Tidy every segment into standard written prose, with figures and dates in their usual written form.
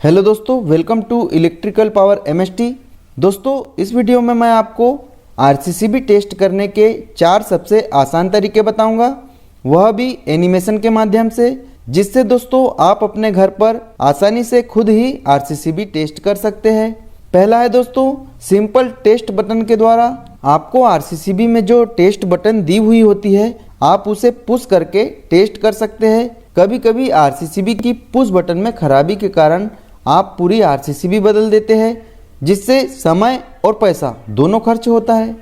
Hello दोस्तों, welcome to electrical power MST. दोस्तों, इस वीडियो में मैं आपको आरसीसीबी टेस्ट करने के 4 सबसे आसान तरीके बताऊंगा, वह भी एनिमेशन के माध्यम से, जिससे दोस्तों आप अपने घर पर आसानी से खुद ही आरसीसीबी टेस्ट कर सकते हैं। पहला है दोस्तों, सिंपल टेस्ट बटन के द्वारा आपको आरसीसीबी में जो टेस्ट बटन दी हुई होती है आप उसे पुश करके टेस्ट कर सकते हैं। कभी कभी आरसीसीबी की पुश बटन में खराबी के कारण आप पूरी आरसीसीबी बदल देते हैं, जिससे समय और पैसा दोनों खर्च होता है।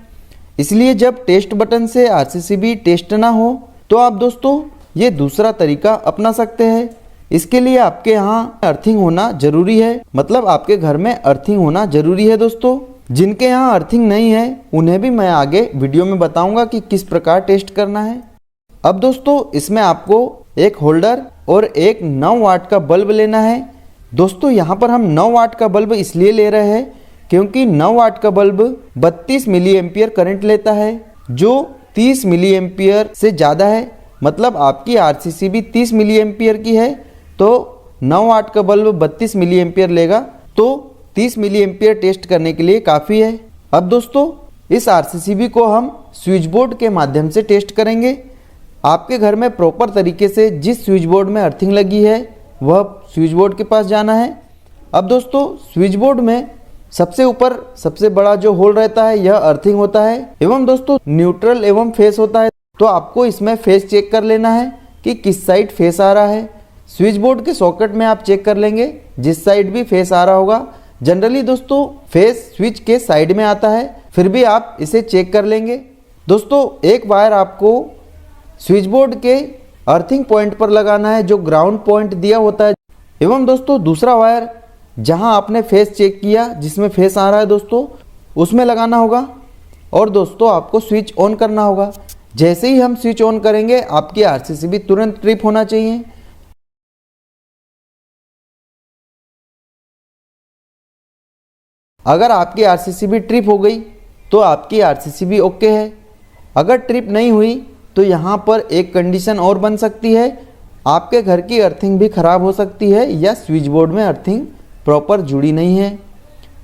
इसलिए जब टेस्ट बटन से आरसीसीबी टेस्ट ना हो तो आप दोस्तों ये दूसरा तरीका अपना सकते हैं। इसके लिए आपके यहाँ अर्थिंग होना जरूरी है, मतलब आपके घर में अर्थिंग होना जरूरी है। दोस्तों, जिनके यहाँ अर्थिंग नहीं है उन्हें भी मैं आगे वीडियो में बताऊंगा कि किस प्रकार टेस्ट करना है। अब दोस्तों, इसमें आपको एक होल्डर और एक 9 वाट का बल्ब लेना है। दोस्तों, यहाँ पर हम 9 वाट का बल्ब इसलिए ले रहे हैं क्योंकि 9 वाट का बल्ब 32 मिली एम्पियर करंट लेता है, जो 30 मिली एम्पियर से ज़्यादा है। मतलब आपकी आरसीसीबी 30 मिली एम्पियर की है तो 9 वाट का बल्ब 32 मिली एम्पियर लेगा, तो 30 मिली एम्पियर टेस्ट करने के लिए काफ़ी है। अब दोस्तों, इस आरसीसीबी को हम स्विच बोर्ड के माध्यम से टेस्ट करेंगे। आपके घर में प्रॉपर तरीके से जिस स्विच बोर्ड में अर्थिंग लगी है वह स्विच बोर्ड के पास जाना है। अब दोस्तों, स्विच बोर्ड में सबसे ऊपर सबसे बड़ा जो होल रहता है यह अर्थिंग होता है, एवं दोस्तों न्यूट्रल एवं फेस होता है। तो आपको इसमें फेस चेक कर लेना है कि किस साइड फेस आ रहा है। स्विच बोर्ड के सॉकेट में आप चेक कर लेंगे, जिस साइड भी फेस आ रहा होगा। जनरली दोस्तों फेस स्विच के साइड में आता है, फिर भी आप इसे चेक कर लेंगे। दोस्तों, एक वायर आपको स्विच बोर्ड के अर्थिंग पॉइंट पर लगाना है, जो ग्राउंड पॉइंट दिया होता है, एवं दोस्तों दूसरा वायर जहां आपने फेस चेक किया जिसमें फेस आ रहा है दोस्तों उसमें लगाना होगा। और दोस्तों आपको स्विच ऑन करना होगा। जैसे ही हम स्विच ऑन करेंगे आपकी आरसीसीबी तुरंत ट्रिप होना चाहिए। अगर आपकी आरसीसीबी ट्रिप हो गई तो आपकी आरसीसीबी ओके है। अगर ट्रिप नहीं हुई तो यहाँ पर एक कंडीशन और बन सकती है, आपके घर की अर्थिंग भी खराब हो सकती है या स्विच बोर्ड में अर्थिंग प्रॉपर जुड़ी नहीं है।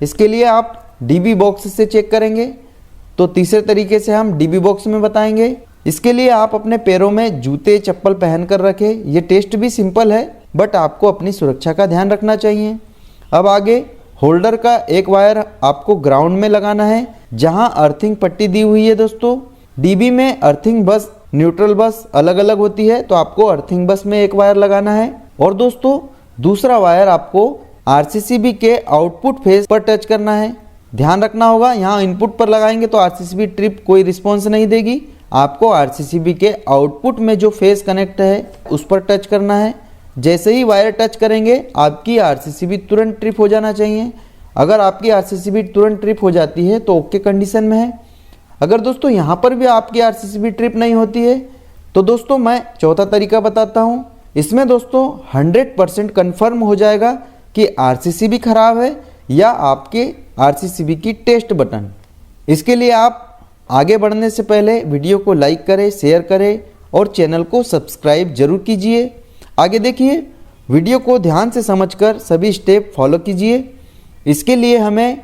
इसके लिए आप डीबी बॉक्स से चेक करेंगे। तो तीसरे तरीके से हम डीबी बॉक्स में बताएंगे। इसके लिए आप अपने पैरों में जूते चप्पल पहन कर रखें। ये टेस्ट भी सिंपल है, बट आपको अपनी सुरक्षा का ध्यान रखना चाहिए। अब आगे होल्डर का एक वायर आपको ग्राउंड में लगाना है, जहां अर्थिंग पट्टी दी हुई है। दोस्तों, डीबी में अर्थिंग बस न्यूट्रल बस अलग अलग होती है, तो आपको अर्थिंग बस में एक वायर लगाना है। और दोस्तों दूसरा वायर आपको आरसीसीबी के आउटपुट फेस पर टच करना है। ध्यान रखना होगा, यहाँ इनपुट पर लगाएंगे तो आरसीसीबी ट्रिप कोई रिस्पॉन्स नहीं देगी। आपको आरसीसीबी के आउटपुट में जो फेस कनेक्ट है उस पर टच करना है। जैसे ही वायर टच करेंगे आपकी आरसीसीबी तुरंत ट्रिप हो जाना चाहिए। अगर आपकी आरसीसीबी तुरंत ट्रिप हो जाती है तो ओके कंडीशन में है। अगर दोस्तों यहाँ पर भी आपकी आरसीसीबी ट्रिप नहीं होती है तो दोस्तों मैं चौथा तरीका बताता हूँ। इसमें दोस्तों 100% कन्फर्म हो जाएगा कि आरसीसीबी खराब है या आपके आरसीसीबी की टेस्ट बटन। इसके लिए आप आगे बढ़ने से पहले वीडियो को लाइक करें, शेयर करें और चैनल को सब्सक्राइब जरूर कीजिए। आगे देखिए, वीडियो को ध्यान से समझकर सभी स्टेप फॉलो कीजिए। इसके लिए हमें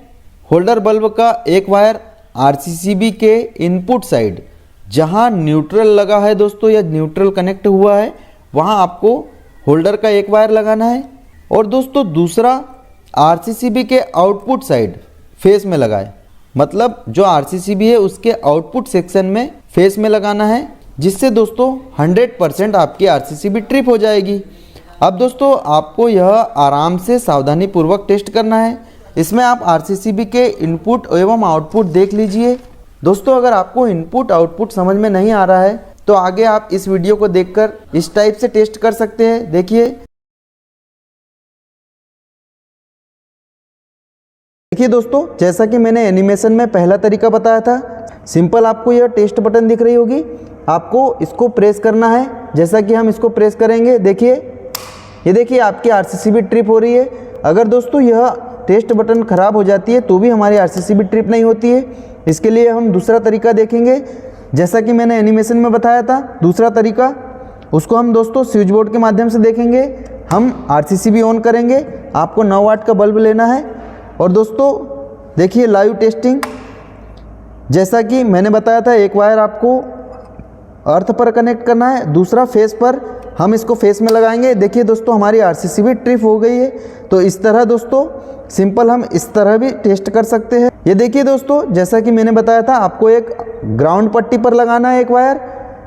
होल्डर बल्ब का एक वायर आरसीसीबी के इनपुट साइड जहां न्यूट्रल लगा है दोस्तों या न्यूट्रल कनेक्ट हुआ है वहां आपको होल्डर का एक वायर लगाना है। और दोस्तों दूसरा आरसीसीबी के आउटपुट साइड फेस में लगाए, मतलब जो आरसीसीबी है उसके आउटपुट सेक्शन में फेस में लगाना है, जिससे दोस्तों 100% आपकी आरसीसीबी ट्रिप हो जाएगी। अब दोस्तों आपको यह आराम से सावधानी पूर्वक टेस्ट करना है। इसमें आप आरसीसीबी के इनपुट एवं आउटपुट देख लीजिए। दोस्तों, अगर आपको इनपुट आउटपुट समझ में नहीं आ रहा है तो आगे आप इस वीडियो को देखकर इस टाइप से टेस्ट कर सकते हैं। देखिए दोस्तों, जैसा कि मैंने एनिमेशन में पहला तरीका बताया था, सिंपल आपको यह टेस्ट बटन दिख रही होगी, आपको इसको प्रेस करना है। जैसा कि हम इसको प्रेस करेंगे, देखिए ये देखिए आपकी आरसीसीबी ट्रिप हो रही है। अगर दोस्तों यह टेस्ट बटन खराब हो जाती है तो भी हमारी आरसीसीबी ट्रिप नहीं होती है। इसके लिए हम दूसरा तरीका देखेंगे, जैसा कि मैंने एनिमेशन में बताया था। दूसरा तरीका उसको हम दोस्तों स्विच बोर्ड के माध्यम से देखेंगे। हम आरसीसीबी ऑन करेंगे, आपको 9 वाट का बल्ब लेना है। और दोस्तों देखिए लाइव टेस्टिंग, जैसा कि मैंने बताया था, एक वायर आपको अर्थ पर कनेक्ट करना है, दूसरा फेस पर। हम इसको फेस में लगाएंगे। देखिए दोस्तों हमारी आरसीसी भी ट्रिप हो गई है। तो इस तरह दोस्तों सिंपल हम इस तरह भी टेस्ट कर सकते हैं। ये देखिए दोस्तों, जैसा कि मैंने बताया था, आपको एक ग्राउंड पट्टी पर लगाना है एक वायर,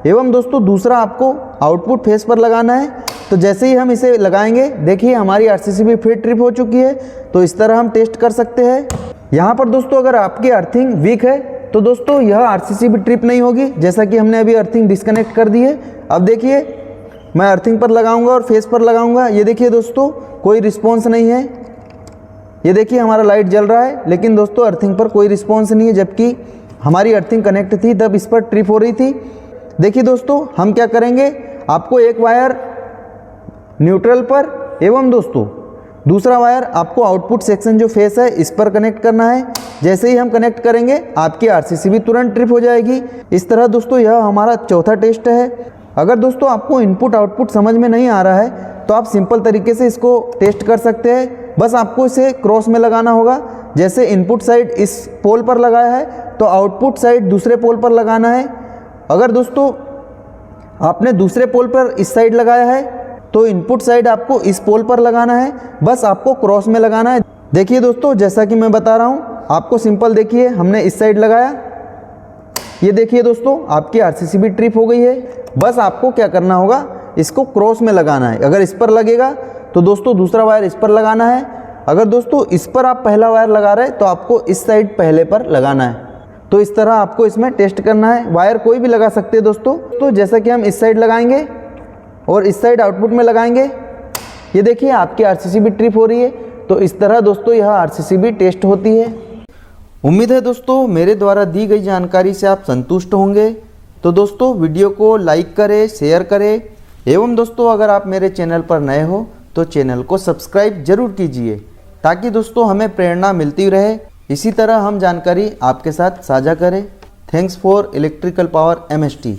एवं दोस्तों दूसरा आपको आउटपुट फेस पर लगाना है। तो जैसे ही हम इसे लगाएंगे, देखिए हमारी आरसीसी भी फिर ट्रिप हो चुकी है। तो इस तरह हम टेस्ट कर सकते हैं। यहाँ पर दोस्तों अगर आपकी अर्थिंग वीक है तो दोस्तों यह आरसीसी भी ट्रिप नहीं होगी, जैसा कि हमने अभी अर्थिंग डिस्कनेक्ट कर दी है। अब देखिए मैं अर्थिंग पर लगाऊंगा और फेस पर लगाऊंगा। ये देखिए दोस्तों कोई रिस्पॉन्स नहीं है। ये देखिए हमारा लाइट जल रहा है, लेकिन दोस्तों अर्थिंग पर कोई रिस्पॉन्स नहीं है, जबकि हमारी अर्थिंग कनेक्ट थी तब इस पर ट्रिप हो रही थी। देखिए दोस्तों हम क्या करेंगे, आपको एक वायर न्यूट्रल पर एवं दोस्तों दूसरा वायर आपको आउटपुट सेक्शन जो फेस है इस पर कनेक्ट करना है। जैसे ही हम कनेक्ट करेंगे आपकी आरसीसी भी तुरंत ट्रिप हो जाएगी। इस तरह दोस्तों यह हमारा चौथा टेस्ट है। अगर दोस्तों आपको इनपुट आउटपुट समझ में नहीं आ रहा है तो आप सिंपल तरीके से इसको टेस्ट कर सकते हैं। बस आपको इसे क्रॉस में लगाना होगा। जैसे इनपुट साइड इस पोल पर लगाया है तो आउटपुट साइड दूसरे पोल पर लगाना है। अगर दोस्तों आपने दूसरे पोल पर इस साइड लगाया है तो इनपुट साइड आपको इस पोल पर लगाना है। बस आपको क्रॉस में लगाना है। देखिए दोस्तों जैसा कि मैं बता रहा हूँ आपको, सिंपल देखिए हमने इस साइड लगाया, ये देखिए दोस्तों आपकी आरसीसी भी ट्रिप हो गई है। बस आपको क्या करना होगा, इसको क्रॉस में लगाना है। अगर इस पर लगेगा तो दोस्तों दूसरा वायर इस पर लगाना है। अगर दोस्तों इस पर आप पहला वायर लगा रहे हैं तो आपको इस साइड पहले पर लगाना है। तो इस तरह आपको इसमें टेस्ट करना है। वायर कोई भी लगा सकते हैं दोस्तों। तो जैसा कि हम इस साइड लगाएंगे और इस साइड आउटपुट में लगाएंगे, ये देखिए आपकी आरसीसी भी ट्रिप हो रही है। तो इस तरह दोस्तों यह आरसीसी भी टेस्ट होती है। उम्मीद है दोस्तों मेरे द्वारा दी गई जानकारी से आप संतुष्ट होंगे। तो दोस्तों वीडियो को लाइक करें, शेयर करें, एवं दोस्तों अगर आप मेरे चैनल पर नए हो तो चैनल को सब्सक्राइब जरूर कीजिए, ताकि दोस्तों हमें प्रेरणा मिलती रहे। इसी तरह हम जानकारी आपके साथ साझा करें। Thanks for electrical power MST।